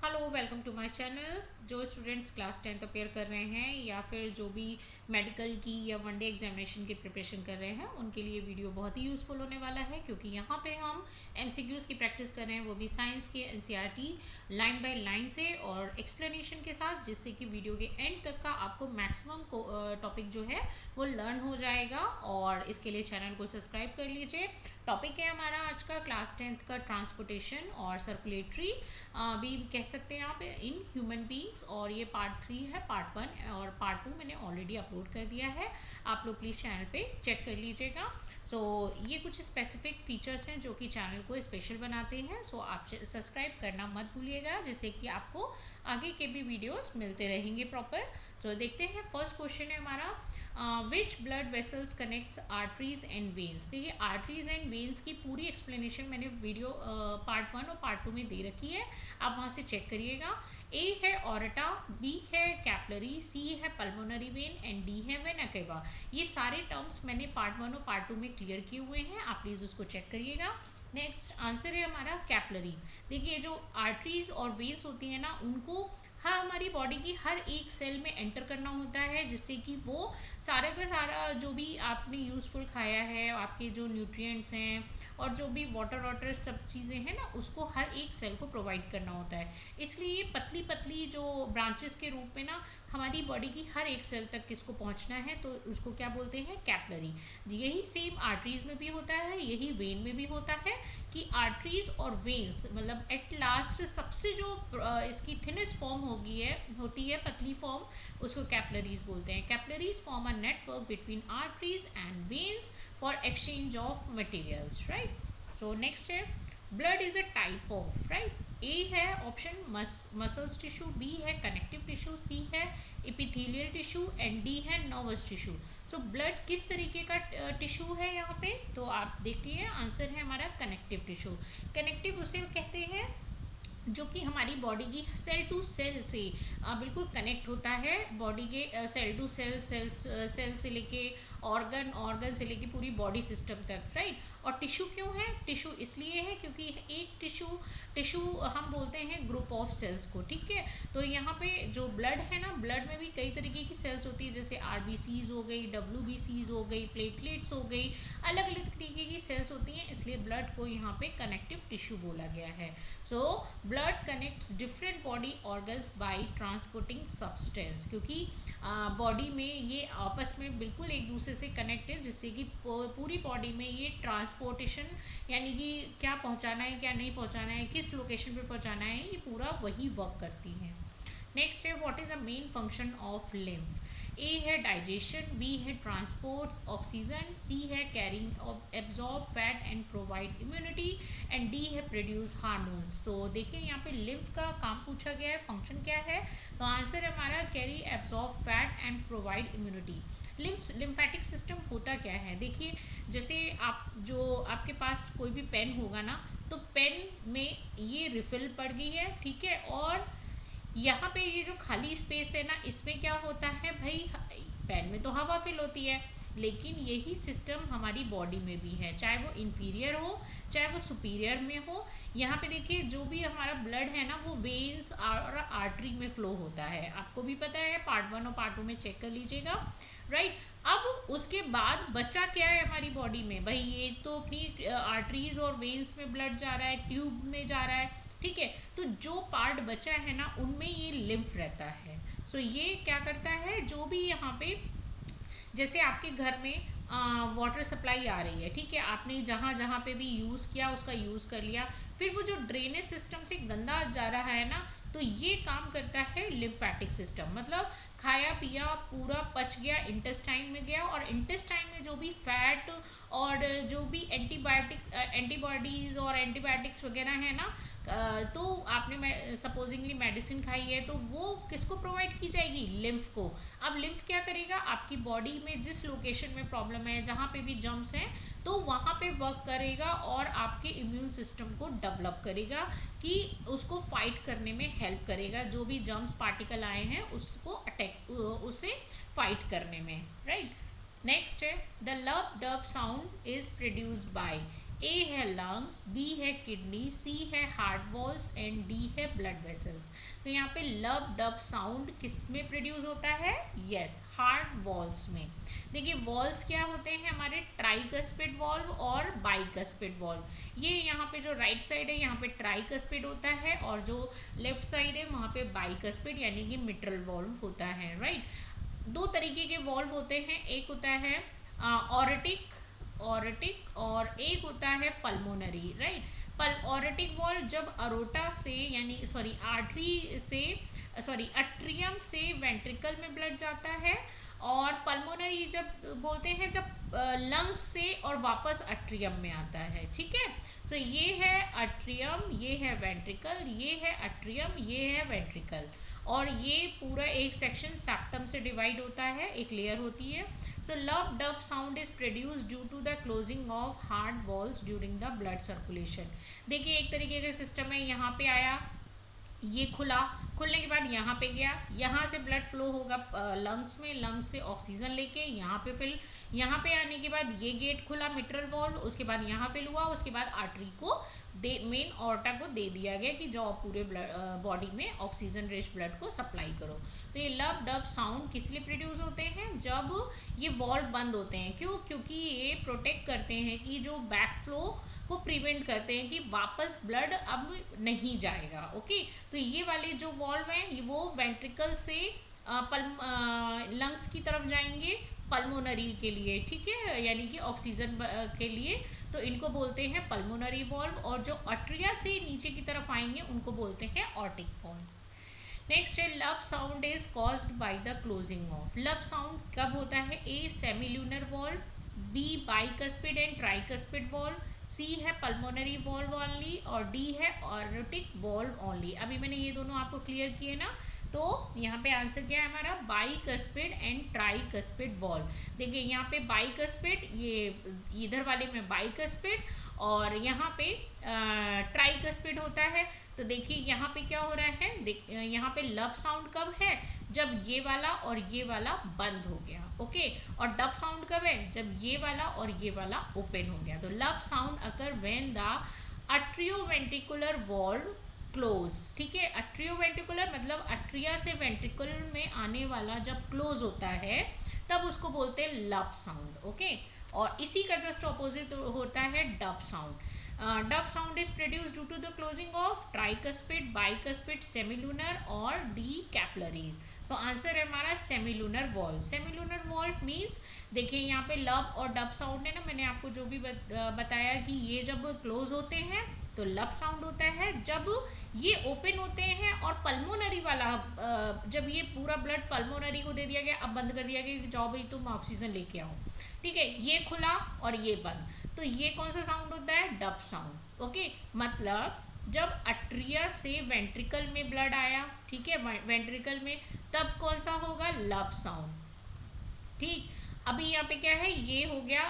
Hello, welcome to my channel. जो students class 10th appear कर रहे हैं या फिर जो भी मेडिकल की या वनडे एग्जामिनेशन की प्रिपरेशन कर रहे हैं, उनके लिए वीडियो बहुत ही यूज़फुल होने वाला है, क्योंकि यहाँ पे हम एमसीक्यूज़ की प्रैक्टिस कर रहे हैं, वो भी साइंस के एनसीईआरटी लाइन बाय लाइन से और एक्सप्लेनेशन के साथ, जिससे कि वीडियो के एंड तक का आपको मैक्सिमम टॉपिक जो है वो लर्न हो जाएगा। और इसके लिए चैनल को सब्सक्राइब कर लीजिए। टॉपिक है हमारा आज का क्लास 10th का ट्रांसपोर्टेशन और सर्कुलेटरी भी कह सकते हैं आप इन ह्यूमन बींग्स। और ये पार्ट 3 है, पार्ट 1 और पार्ट 2 मैंने ऑलरेडी अपलोड कर दिया है, आप लोग प्लीज़ चैनल पे चेक कर लीजिएगा। ये कुछ स्पेसिफिक फीचर्स हैं जो कि चैनल को स्पेशल बनाते हैं। आप सब्सक्राइब करना मत भूलिएगा, जिससे कि आपको आगे के भी वीडियोस मिलते रहेंगे प्रॉपर। देखते हैं, फर्स्ट क्वेश्चन है हमारा, which blood vessels connects arteries and veins. देखिए, आर्टरीज एंड वेन्स की पूरी एक्सप्लेनेशन मैंने वीडियो पार्ट 1 और पार्ट 2 में दे रखी है, आप वहाँ से चेक करिएगा। ए है ऑरटा, बी है कैपलरी, सी है पल्मोनरी वेन एंड डी है वेना केवा। ये सारे टर्म्स मैंने पार्ट 1 और पार्ट 2 में क्लियर किए हुए हैं, आप प्लीज़ उसको चेक करिएगा। नेक्स्ट आंसर है हमारा कैपलरी। देखिए, जो आर्टरीज और वेन्स होती हैं ना, उनको हमारी बॉडी की हर एक सेल में एंटर करना होता है, जिससे कि वो सारा का सारा जो भी आपने यूज़फुल खाया है, आपके जो न्यूट्रिएंट्स हैं और जो भी वाटर सब चीज़ें हैं ना, उसको हर एक सेल को प्रोवाइड करना होता है। इसलिए ये पतली पतली जो ब्रांचेस के रूप में ना हमारी बॉडी की हर एक सेल तक किसको पहुंचना है, तो उसको क्या बोलते हैं, कैपलरी। यही सेम आर्टरीज में भी होता है, यही वेन में भी होता है कि आर्टरीज और वेन्स मतलब एट लास्ट सबसे जो इसकी थिनेस्ट फॉर्म होती है पतली फॉर्म, उसको कैपलरीज बोलते हैं। Capillaries form a network between arteries and veins for exchange of materials, right. Next है, blood is a type of, right. A है ऑप्शन मसल्स टिश्यू, बी है कनेक्टिव टिश्यू, सी है इपिथेलियल टिश्यू एंड डी है nervous tissue. Blood किस तरीके का tissue है यहाँ पे, तो आप देखिए आंसर है हमारा कनेक्टिव टिश्यू। कनेक्टिव उसे कहते हैं जो कि हमारी बॉडी की सेल टू सेल से बिल्कुल कनेक्ट होता है। बॉडी के सेल टू सेल से लेके ऑर्गन से लेके पूरी बॉडी सिस्टम तक, राइट। और टिश्यू क्यों है, टिश्यू इसलिए है क्योंकि एक टिश्यू हम बोलते हैं ग्रुप ऑफ सेल्स को, ठीक है। तो यहाँ पे जो ब्लड है ना, ब्लड में भी कई तरीके की सेल्स होती है, जैसे आरबीसीज हो गई, डब्ल्यूबीसीज हो गई, प्लेटलेट्स हो गई, अलग अलग तरीके की सेल्स होती हैं, इसलिए ब्लड को यहाँ पे कनेक्टिव टिश्यू बोला गया है। Blood connects different body organs by transporting substance, क्योंकि बॉडी में ये आपस में बिल्कुल एक दूसरे से कनेक्ट है, जिससे कि पूरी बॉडी में ये ट्रांसपोर्टेशन यानी कि क्या पहुंचाना है क्या नहीं पहुंचाना है, किस लोकेशन पे पहुंचाना है, ये पूरा वही वर्क करती है। नेक्स्ट है, what is a main function of lymph. A है डाइजेशन, बी है ट्रांसपोर्ट ऑक्सीजन, सी है carrying absorb fat and provide immunity and D है प्रोड्यूस हार्मोन्स। देखिए यहाँ पे लिम्फ का काम पूछा गया है, फंक्शन क्या है, तो आंसर है हमारा carry absorb fat and provide immunity. Lymphatic system होता क्या है, देखिए जैसे आपके पास कोई भी पेन होगा ना, तो पेन में ये रिफिल पड़ गई है, ठीक है, और यहाँ पे ये जो खाली स्पेस है ना, इसमें क्या होता है भाई, पेन में तो हवा फिल होती है, लेकिन यही सिस्टम हमारी बॉडी में भी है, चाहे वो इंफीरियर हो चाहे वो सुपीरियर में हो। यहाँ पे देखिए जो भी हमारा ब्लड है ना, वो वेन्स और आर्टरी में फ्लो होता है, आपको भी पता है, पार्ट 1 और पार्ट 2 में चेक कर लीजिएगा, राइट। अब उसके बाद बचा क्या है हमारी बॉडी में, भाई ये तो अपनी आर्टरीज और वेन्स में ब्लड जा रहा है, ट्यूब में जा रहा है, ठीक है। तो जो पार्ट बचा है ना, उनमें ये लिम्फ रहता है। ये क्या करता है, जो भी यहाँ पे जैसे आपके घर में वाटर सप्लाई आ रही है, ठीक है, आपने जहाँ जहाँ पे भी यूज़ किया उसका यूज़ कर लिया, फिर वो जो ड्रेनेज सिस्टम से गंदा जा रहा है ना, तो ये काम करता है लिम्फेटिक सिस्टम। मतलब खाया पिया पूरा पच गया, इंटेस्टाइन में गया, और इंटेस्टाइन में जो भी फैट और जो भी एंटीबॉडीज़ और एंटीबायोटिक्स वगैरह है ना, तो आपने सपोजिंगली मेडिसिन खाई है, तो वो किसको प्रोवाइड की जाएगी, लिम्फ को। अब लिम्फ क्या करेगा, आपकी बॉडी में जिस लोकेशन में प्रॉब्लम है, जहाँ पे भी जम्स हैं, तो वहाँ पे वर्क करेगा और आपके इम्यून सिस्टम को डेवलप करेगा, कि उसको फाइट करने में हेल्प करेगा, जो भी जम्स पार्टिकल आए हैं उसको उसे फाइट करने में, राइट। नेक्स्ट है, the lub dub sound is produced by. A है लंग्स, बी है किडनी, सी है हार्ट वॉल्स एंड डी है ब्लड वेसल्स। तो यहाँ पे लब डब साउंड किस में प्रोड्यूस होता है? यस, हार्ट वॉल्स में। देखिए वॉल्स क्या होते हैं हमारे, ट्राइकस्पिड वॉल्व और बाइकस्पिड वॉल्व। ये यहाँ पे जो राइट साइड है यहाँ पे ट्राइकस्पिड होता है और जो लेफ्ट साइड है वहाँ पे बाइकस्पिड यानी कि मिट्रल वॉल्व होता है, राइट। दो तरीके के वॉल्व होते हैं, एक होता है ऑरेटिक और एक होता है पल्मोनरी, राइट। ऑरेटिक वॉल्व जब अरोटा से यानी अट्रियम से वेंट्रिकल में ब्लड जाता है, और पल्मोनरी जब बोलते हैं जब लंग्स से और वापस अट्रियम में आता है, ठीक है। सो ये है अट्रियम, ये है वेंट्रिकल, ये है अट्रियम, ये है वेंट्रिकल, और ये पूरा एक सेक्शन सेप्टम से डिवाइड होता है, एक लेयर होती है। So lub dub sound is produced due to the closing of heart walls during the blood circulation. देखिए एक तरीके का सिस्टम है, यहाँ पे आया, ये खुला, खुलने के बाद यहाँ पे गया, यहाँ से ब्लड फ्लो होगा लंग्स में, लंग्स से ऑक्सीजन लेके यहाँ पे फिल, यहाँ पे आने के बाद ये गेट खुला मिट्रल वॉल्व, उसके बाद यहाँ फिल हुआ, उसके बाद आर्टरी को मेन ऑर्टा को दे दिया गया कि जाओ पूरे बॉडी में ऑक्सीजन रिच ब्लड को सप्लाई करो। तो ये लब डब साउंड किस लिए प्रोड्यूस होते हैं? जब ये वॉल्व बंद होते हैं। क्यों? क्योंकि ये प्रोटेक्ट करते हैं कि जो बैक फ्लो को प्रिवेंट करते हैं कि वापस ब्लड अब नहीं जाएगा, ओके। तो ये वाले जो वॉल्व हैं वो वेंट्रिकल से लंग्स की तरफ जाएंगे पल्मोनरी के लिए, ठीक है, यानी कि ऑक्सीजन के लिए, तो इनको बोलते हैं पल्मोनरी वॉल्व, और जो अट्रिया से नीचे की तरफ आएंगे उनको बोलते हैं ऑर्टिक वॉल्व। नेक्स्ट है lub sound is caused by the closing of. Lub sound कब होता है? A semilunar valve, B bicuspid and tricuspid valve, C है पल्मोनरी वॉल्व ओनली, और डी है ऑर्टिक वॉल्व ओनली। अभी मैंने ये दोनों आपको क्लियर किए ना, तो यहाँ पे आंसर क्या है हमारा? Bicuspid and tricuspid valve. देखिए यहाँ पे बाइकस्पिड, ये इधर वाले में बाइकस्पिड, और यहाँ पे ट्राइकस्पिड होता है। तो देखिए यहाँ पे क्या हो रहा है, यहाँ पे लब साउंड कब है? जब ये वाला और ये वाला बंद हो गया, ओके। और डब साउंड कब है? जब ये वाला और ये वाला ओपन हो गया। तो lub sound occur when the atrioventricular valve close, ठीक है। अट्रियोवेंट्रिकुलर मतलब अट्रिया से वेंट्रिकल में आने वाला जब क्लोज होता है तब उसको बोलते हैं लब साउंड, ओके। और इसी का जस्ट ऑपोजिट होता है dub sound. Dub sound is produce due to the closing of tricuspid, bicuspid, semilunar और डी कैपिलरीज। तो आंसर है हमारा semilunar valve. Semilunar valve means, देखिए यहाँ पे लब और डब साउंड है ना, मैंने आपको जो भी बताया कि ये जब क्लोज होते हैं तो लब साउंड होता है, जब ये ओपन होते हैं और पल्मोनरी वाला जब ये पूरा ब्लड पल्मोनरी को दे दिया गया, अब बंद कर दिया गया कि जाओ भाई तुम ऑक्सीजन लेके आओ, ठीक है, ये खुला और ये बंद, तो ये कौन सा साउंड होता है? Dub sound, okay. मतलब जब अट्रिया से वेंट्रिकल में ब्लड आया, ठीक है, वेंट्रिकल में, तब कौन सा होगा? लब साउंड, ठीक। अभी यहाँ पे क्या है, ये हो गया,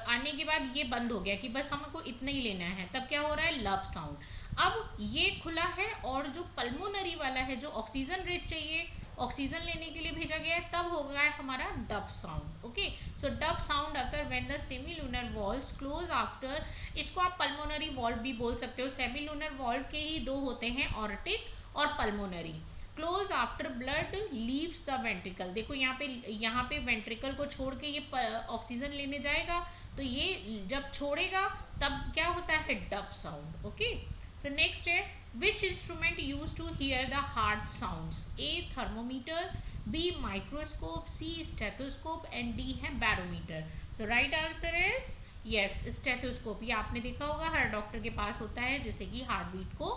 आने के बाद ये बंद हो गया कि बस हमको इतना ही लेना है, तब क्या हो रहा है? Lub sound. अब ये खुला है और जो पल्मोनरी वाला है, जो ऑक्सीजन रिच चाहिए, ऑक्सीजन लेने के लिए भेजा गया है, तब हो गया है हमारा dub sound, okay. So dub sound occur when the semilunar valves close after, इसको आप पल्मोनरी वॉल्व भी बोल सकते हो। सेमिलूनर वॉल्व के ही दो होते हैं, ऑर्टिक और pulmonary. Close after blood leaves the ventricle. देखो यहाँ पे वेंट्रिकल को छोड़ के ये ऑक्सीजन लेने जाएगा, तो ये जब छोड़ेगा तब क्या होता है? Dub sound, okay. So next है, which instrument used to hear the heart sounds? A thermometer, B microscope, C stethoscope and D है barometer. So right answer is yes, stethoscope। ये आपने देखा होगा, हर डॉक्टर के पास होता है, जैसे कि हार्ट बीट को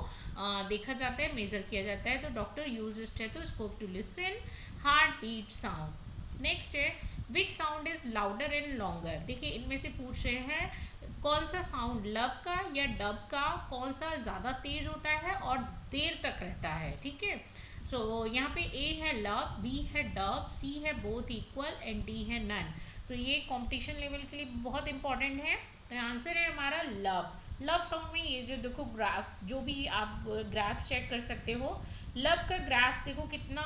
देखा जाता है, मेजर किया जाता है, तो doctor use stethoscope to listen heart beat sound. Next है, which sound is louder and longer. देखिए इनमें से पूछ रहे हैं कौन सा साउंड, लब का या डब का, कौन सा ज़्यादा तेज होता है और देर तक रहता है, ठीक है। सो यहाँ पे ए है लब, बी है डब, सी है बोथ इक्वल एंड डी है नन। तो ये कंपटीशन लेवल के लिए बहुत इंपॉर्टेंट है। तो आंसर है हमारा लब। लब साउंड में ये जो देखो ग्राफ, जो भी आप ग्राफ चेक कर सकते हो, लब का ग्राफ देखो कितना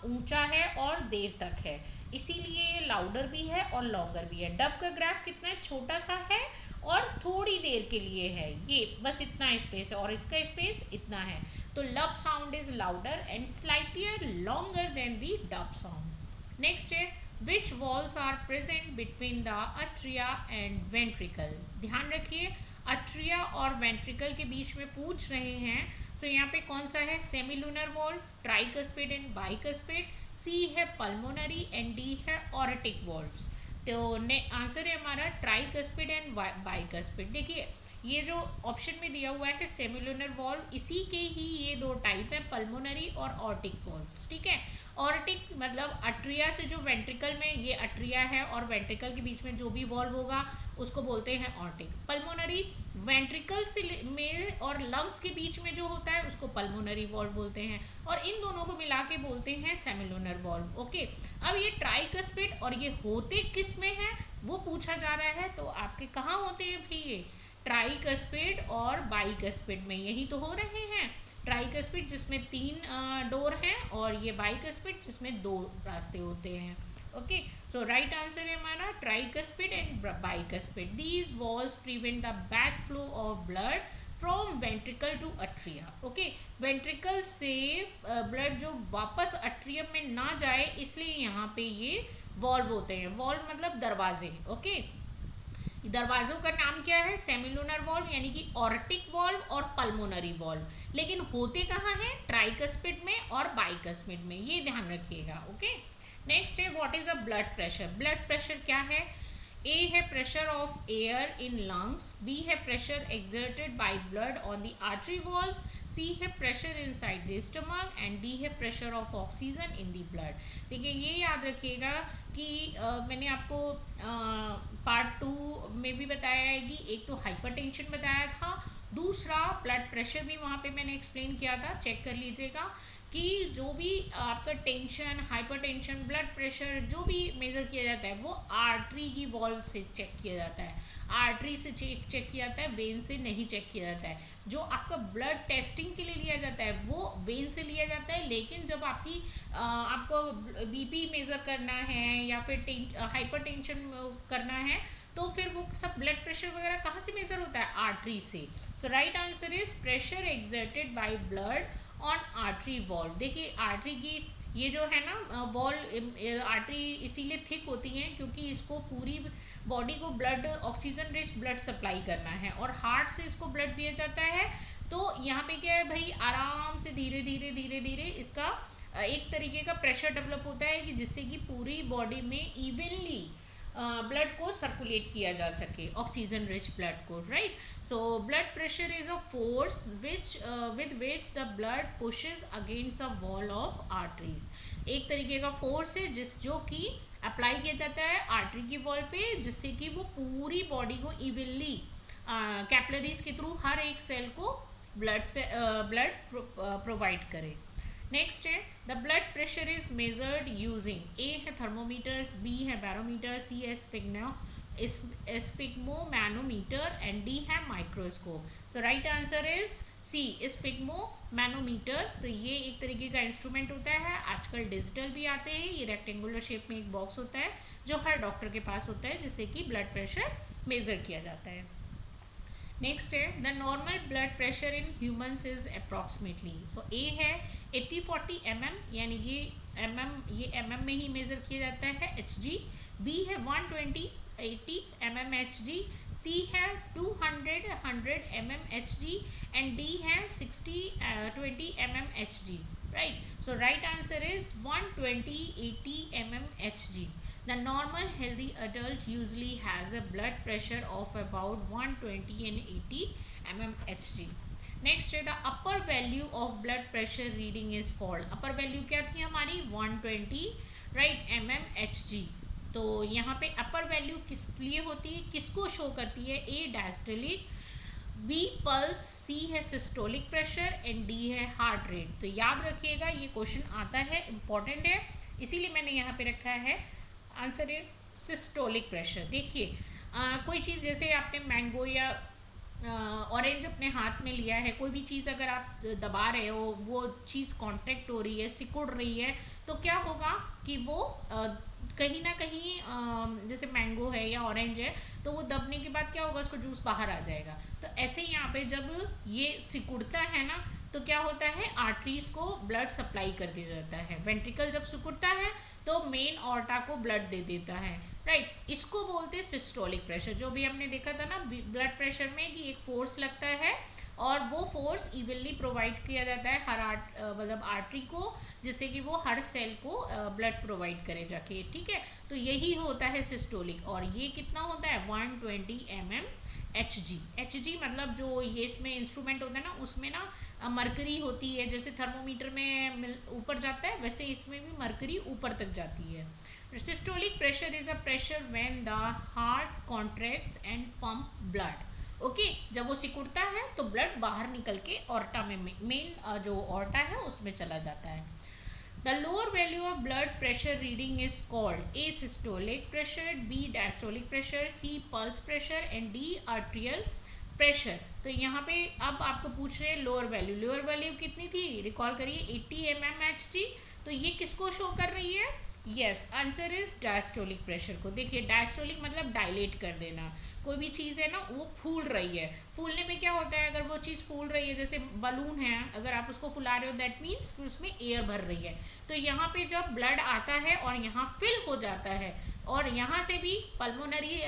ऊंचा है और देर तक है, इसीलिए लाउडर भी है और लॉन्गर भी है। डब का ग्राफ कितना छोटा सा है और थोड़ी देर के लिए है, ये बस इतना स्पेस है और इसका स्पेस इतना है। तो lub sound is louder and slightly longer than the dub sound. Next है which walls are present between the atria and ventricle. ध्यान रखिए अट्रिया और वेंट्रिकल के बीच में पूछ रहे हैं। सो यहाँ पे कौन सा है, semilunar valve, tricuspid and bicuspid, C है पल्मोनरी एंड डी है ऑरेटिक वॉल्व्स। तो आंसर है हमारा ट्राइकस्पिड एंड बाइकस्पिड। देखिए ये जो ऑप्शन में दिया हुआ है सेमिलुनर वॉल्व, इसी के ही ये दो टाइप है, पल्मोनरी और ऑर्टिक वॉल्व्स। ठीक है, ऑर्टिक मतलब अट्रिया से जो वेंट्रिकल में, ये अट्रिया है और वेंट्रिकल के बीच में जो भी वॉल्व होगा उसको बोलते हैं ऑर्टिक। पल्मोनरी वेंट्रिकल से में और लंग्स के बीच में जो होता है उसको पल्मोनरी वॉल्व बोलते हैं, और इन दोनों को मिला के बोलते हैं सेमिलुनर वॉल्व। ओके, अब ये ट्राइकस्पिड और ये होते किस में है वो पूछा जा रहा है। तो आपके कहाँ होते हैं भाई, ये ट्राइकस्पिड और बाइकस्पिड में, यही तो हो रहे हैं। ट्राइकस्पिड जिसमें 3 डोर हैं और ये बाइकस्पिड जिसमें 2 रास्ते होते हैं। ओके, सो राइट आंसर है हमारा tricuspid and bicuspid. These walls prevent the back flow of blood from ventricle to atria. Okay, ventricle से ब्लड जो वापस अट्रियम में ना जाए इसलिए यहाँ पे ये वॉल्व होते हैं। वॉल्व मतलब दरवाजे। ओके, दरवाजों का नाम क्या है, सेमिलुनर वॉल्व यानी कि ऑर्टिक वॉल्व और पल्मोनरी वॉल्व, लेकिन होते कहाँ हैं, ट्राइकस्पिड में और बाइकस्पिड में, ये ध्यान रखिएगा। ओके, नेक्स्ट है what is a blood pressure. Blood pressure क्या है, ए है pressure of air in lungs, B है pressure exerted by blood on the artery walls, C है pressure inside the stomach and D है pressure of oxygen in the blood. देखिए ये याद रखिएगा कि मैंने आपको पार्ट 2 में भी बताया है कि एक तो हाइपरटेंशन बताया था, दूसरा ब्लड प्रेशर भी वहाँ पे मैंने एक्सप्लेन किया था, चेक कर लीजिएगा कि जो भी आपका टेंशन, हाइपरटेंशन, ब्लड प्रेशर जो भी मेज़र किया जाता है वो आर्टरी की वॉल्व से चेक किया जाता है, आर्टरी से चेक किया जाता है, वेन से नहीं चेक किया जाता है। जो आपका ब्लड टेस्टिंग के लिए लिया जाता है वो वेन से लिया जाता है, लेकिन जब आपको बीपी मेज़र करना है या फिर हाइपरटेंशन करना है तो फिर वो सब ब्लड प्रेशर वगैरह कहाँ से मेज़र होता है, आर्टरी से। So right answer is pressure exerted by blood on artery valve. देखिए आर्टरी की ये जो है ना वॉल्व, आर्टरी इसीलिए थिक होती हैं क्योंकि इसको पूरी बॉडी को blood, oxygen rich blood supply करना है और हार्ट से इसको ब्लड दिया जाता है। तो यहाँ पे क्या है भाई, आराम से धीरे धीरे धीरे धीरे इसका एक तरीके का प्रेशर डेवलप होता है कि जिससे कि पूरी बॉडी में इवनली ब्लड को सर्कुलेट किया जा सके, ऑक्सीजन रिच ब्लड को, right. So blood pressure is a force with which the blood pushes against the wall of arteries. एक तरीके का फोर्स है जो कि अप्लाई किया जाता है आर्टरी की वॉल पे, जिससे कि वो पूरी बॉडी को इवनली कैपिलरीज के थ्रू हर एक सेल को ब्लड प्रोवाइड करे। नेक्स्ट है the blood pressure is measured using, A है थर्मोमीटर्स, बी है बैरोमीटर, सी है स्फिग्मोमैनोमीटर एंड डी है microscope. So right answer is C, sphygmomanometer. तो ये एक तरीके का इंस्ट्रूमेंट होता है, आजकल डिजिटल भी आते हैं, ये रेक्टेंगुलर शेप में एक बॉक्स होता है जो हर डॉक्टर के पास होता है जिससे कि ब्लड प्रेशर मेजर किया जाता है। नेक्स्ट है the normal blood pressure in humans is approximately. So A है 80-40 mm, यानी ये mm में ही मेजर किया जाता है, HG। बी है 120-80 mm HG, सी है 200-100 mm HG एंड डी है 60-20 mm HG, right. So right answer is 120-80 mm HG. The normal healthy adult usually has a blood pressure of about 120 and 80 mm Hg. Next है the upper value of blood pressure reading is called. Upper value क्या थी हमारी 120, right, mm/Hg। तो यहाँ पे अपर value किस लिए होती है, किसको शो करती है, ए डायस्टोलिक, बी पल्स, सी है सिस्टोलिक प्रेशर एंड डी है हार्ट रेट। तो याद रखिएगा ये क्वेश्चन आता है, इंपॉर्टेंट है, इसीलिए मैंने यहाँ पे रखा है। Answer is systolic pressure. देखिए कोई चीज़ जैसे आपने मैंगो या ऑरेंज अपने हाथ में लिया है, कोई भी चीज़ अगर आप दबा रहे हो वो चीज़ कॉन्ट्रैक्ट हो रही है, सिकुड़ रही है, तो क्या होगा कि वो कहीं ना कहीं जैसे मैंगो है या ऑरेंज है, तो वो दबने के बाद क्या होगा, उसको जूस बाहर आ जाएगा। तो ऐसे ही यहाँ पे जब ये सिकुड़ता है ना, तो क्या होता है, आर्टरीज को ब्लड सप्लाई कर दिया जाता है। वेंट्रिकल जब सिकुड़ता है तो मेन ऑर्टा को ब्लड दे देता है, राइट। इसको बोलते हैं सिस्टोलिक प्रेशर। जो भी हमने देखा था ना ब्लड प्रेशर में कि एक फोर्स लगता है और वो फोर्स इवनली प्रोवाइड किया जाता है हर मतलब आर्टरी को, जिससे कि वो हर सेल को ब्लड प्रोवाइड करे जाके, ठीक है। तो यही होता है सिस्टोलिक। और ये कितना होता है, 120 mm Hg। Hg मतलब जो ये इसमें इंस्ट्रूमेंट होता है ना, उसमें ना मरकरी होती है, जैसे थर्मोमीटर में ऊपर जाता है वैसे इसमें भी मरकरी ऊपर तक जाती है। Systolic pressure is a pressure when the heart contracts and pump blood. Okay, जब वो सिकुड़ता है तो ब्लड बाहर निकल के ऑर्टा में, मेन जो ऑर्टा है उसमें चला जाता है। The lower value of blood pressure reading is called A systolic pressure, B diastolic pressure, C pulse pressure and D arterial pressure। तो यहाँ पे अब आपको पूछ रहे हैं लोअर वैल्यू। लोअर वैल्यू कितनी थी, रिकॉल करिए, 80 mm Hg। तो ये किसको शो कर रही है, yes answer is diastolic pressure को। देखिए डायस्टोलिक मतलब डायलेट कर देना, कोई भी चीज़ है ना वो फूल रही है। फूलने में क्या होता है, अगर वो चीज़ फूल रही है, जैसे बलून है, अगर आप उसको फुला रहे हो दैट मीन्स उसमें एयर भर रही है। तो यहाँ पे जब ब्लड आता है और यहाँ फिल हो जाता है, और यहाँ से भी पल्मोनरी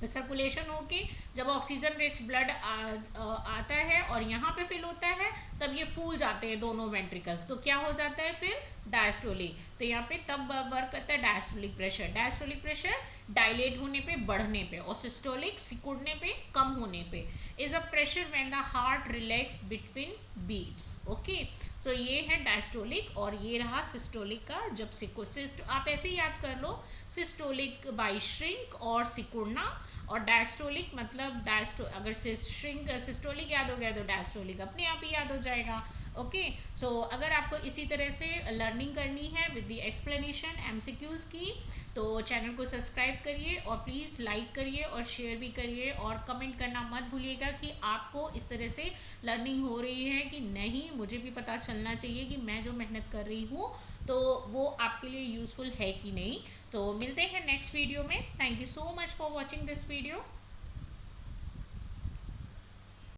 सर्कुलेशन होके जब ऑक्सीजन रिच ब्लड आता है और यहाँ पे फिल होता है, तब ये फूल जाते हैं दोनों वेंट्रिकल्स, तो क्या हो जाता है फिर डायस्टोलिक। तो यहाँ पे तब वर्क करता है diastolic pressure. Diastolic pressure dilate होने पे, बढ़ने पे, और सिस्टोलिक सिकुड़ने पे, कम होने पे। Is a pressure when the heart relax between beats. Okay, so ये है डायस्टोलिक और ये रहा सिस्टोलिक का। जब आप ऐसे ही याद कर लो, सिस्टोलिक बाय श्रिंक और सिकुड़ना, और डायस्टोलिक मतलब अगर सिस्टोलिक याद हो गया तो डायस्टोलिक अपने आप ही याद हो जाएगा। ओके, सो अगर आपको इसी तरह से लर्निंग करनी है विद द एक्सप्लेनेशन एमसीक्यूज की, तो चैनल को सब्सक्राइब करिए और प्लीज़ लाइक करिए और शेयर भी करिए, और कमेंट करना मत भूलिएगा कि आपको इस तरह से लर्निंग हो रही है कि नहीं। मुझे भी पता चलना चाहिए कि मैं जो मेहनत कर रही हूँ तो वो आपके लिए यूज़फुल है कि नहीं। तो मिलते हैं नेक्स्ट वीडियो में। Thank you so much for watching this video.